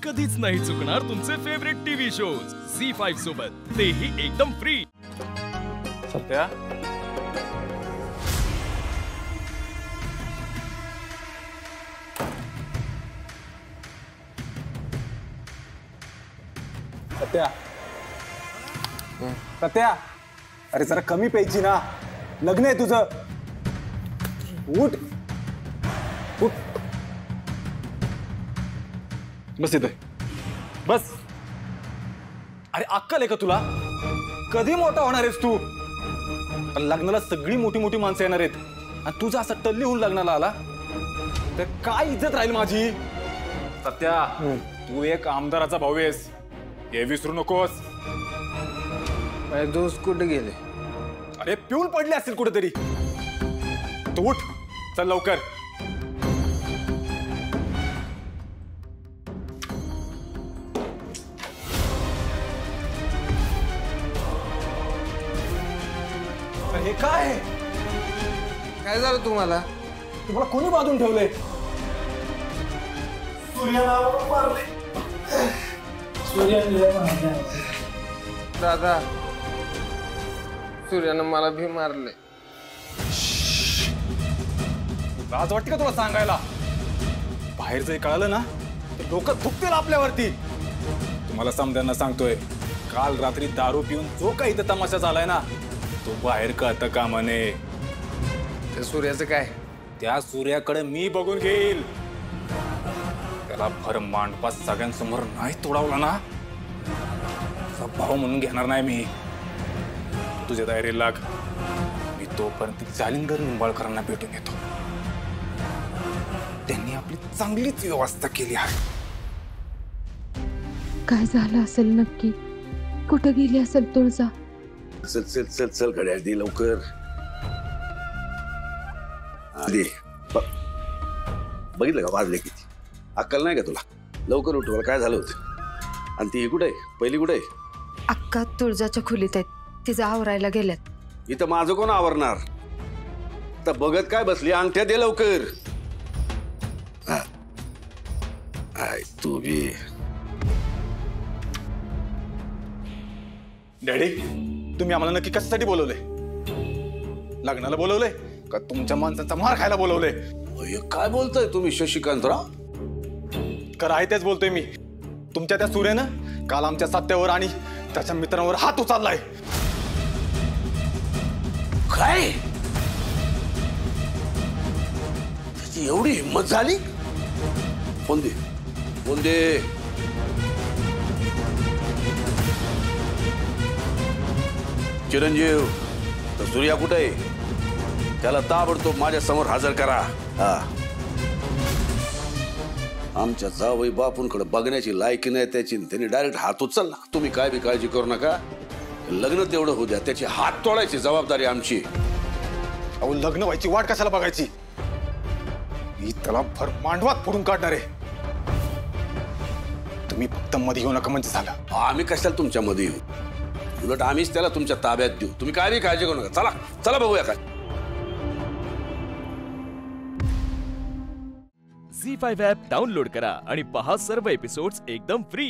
कधीच नाही चुकणार तुमचे फेवरेट टीव्ही शोज झी5 सोबत, तेही एकदम फ्री। सत्या, सत्या, सत्या, अरे जरा कमी प्यायची ना, लग्न आहे तुझं। उठ उठ, बस इथे बस। अरे अक्कल आहे का तुला? कधी मोठा होणार आहेस तू? लग्नाला सगळी मोठी मोठी माणसं येणार आहेत आणि तुझा असा टल्ली होऊन लग्नाला आला तर काय इज्जत राहील माझी? सत्या, तू एक आमदाराचा भाऊ आहेस, हे विसरू नकोस। माझे दोस्त कुठे गेले? अरे पिऊन पडले असतील कुठेतरी। तू उठ, चल लवकर। हे काय? काय झालं तुम्हाला? तुम्हाला कोणी बांधून ठेवले? दादा, सूर्यानं मला भी मारले। लाज वाटते का तुला सांगायला? बाहेर जर कळालं ना तर लोक थुकतील आपल्यावरती। तुम्हाला समजांना सांगतोय, काल रात्री दारू पिऊन जो काही इथं तमाशा झालाय ना, तो बाहेर कळतं कामा नये। त्या सूर्याचं काय? त्या सूर्याकडे मी बघून घेईल। त्याला भर मांडपा सगळ्यांसमोर नाही तोडावला ना, भाऊ म्हणून घेणार नाही मी। तुझ्या तयारी लाग, मी तोपर्यंत जालिंदर निंबाळकरांना भेटून येतो। त्यांनी आपली चांगलीच व्यवस्था केली आहे। काय झालं असेल नक्की? कुठे गेली असेल तुळजा? चल चल चल चल घड्याळ दे लवकर। दे, बघितलं का वाजले किती? अक्कल नाही का तुला? लवकर उठवायला काय झालं होतं? आणि ती कुठे आहे? पहिली कुठे आहे? अक्का तुळजाच्या खोलीत आहेत, तिचं आवरायला गेल्यात। इथं माझं कोण आवरणार? तर बघत काय बसली? अंगठ्या दे लवकर। I Tu B. डॅडी, तुम्ही आम्हाला नक्की कशासाठी बोलवले? लग्नाला बोलवले का तुमच्या माणसांचा मार खायला बोलवले? काय बोलताय तुम्ही शशिकांतराव? खरं आहे तेच बोलतोय मी। तुमच्या त्या सूर्यानं काल आमच्या सत्यावर आणि त्याच्या मित्रांवर हात उचललाय। काय? त्याची एवढी हिंमत झाली? फोन दे, फोन दे। चिरंजीव, तर सूर्या कुठे आहे? त्याला ताबडतोब माझ्या समोर हजर करा। आमच्या जावई बापूंकडे बघण्याची लायकी नाही त्याची, त्यांनी डायरेक्ट हात उचलला। तुम्ही काय बी काळजी करू नका, लग्न तेवढं होऊ द्या, त्याची हात तोडायची जबाबदारी आमची। अहो, लग्न व्हायची वाट कशाला बघायची? मी त्याला भर मांडवात फोडून काढणार आहे। तुम्ही फक्त मध्ये येऊ नका म्हणजे झालं। आम्ही कशाला तुमच्या मध्ये येऊ? उलट आम्हीच त्याला तुमच्या ताब्यात देऊ। तुम्ही काय बी काळजी करू नका। चला चला बघूया काय। झी5 ॲप डाउनलोड करा आणि पहा सर्व एपिसोड्स एकदम फ्री।